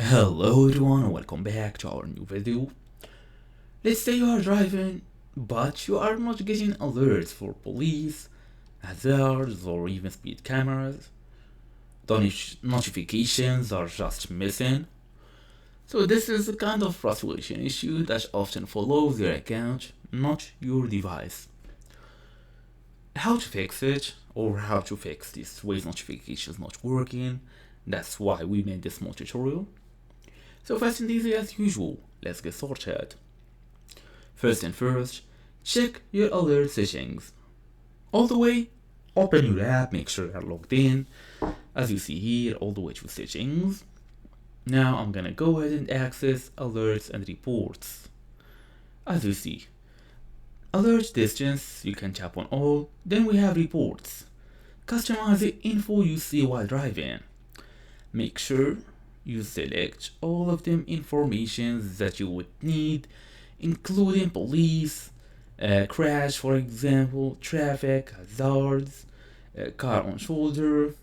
Hello everyone and welcome back to our new video. Let's say you are driving, but you are not getting alerts for police, hazards or even speed cameras. The notifications are just missing. So this is a kind of frustration issue that often follows your account, not your device. How to fix it, or how to fix this Waze notifications not working, that's why we made this small tutorial. So fast and easy as usual, let's get started. First and first, check your alert settings. All the way, open your app, make sure you're logged in. As you see here, all the way to settings. Now I'm gonna go ahead and access alerts and reports. As you see, alert distance, you can tap on all, then we have reports. Customize the info you see while driving. Make sure you select all of them informations that you would need, including police, crash for example, traffic, hazards, car on shoulder.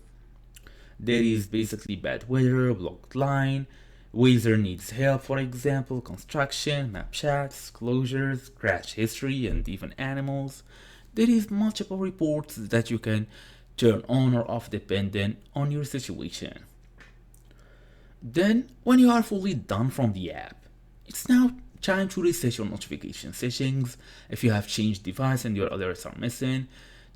There is basically bad weather, blocked line, weather needs help for example, construction, map chats, closures, crash history, and even animals. There is multiple reports that you can turn on or off depending on your situation. Then, when you are fully done from the app, it's now time to reset your notification settings. If you have changed device and your alerts are missing,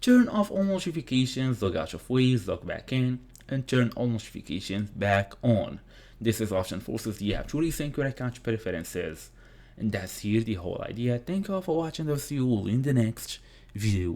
turn off all notifications, log out of Waze, log back in, and turn all notifications back on. This is often forces the app to resync your account preferences. And that's here the whole idea. Thank you all for watching. I'll see you all in the next video.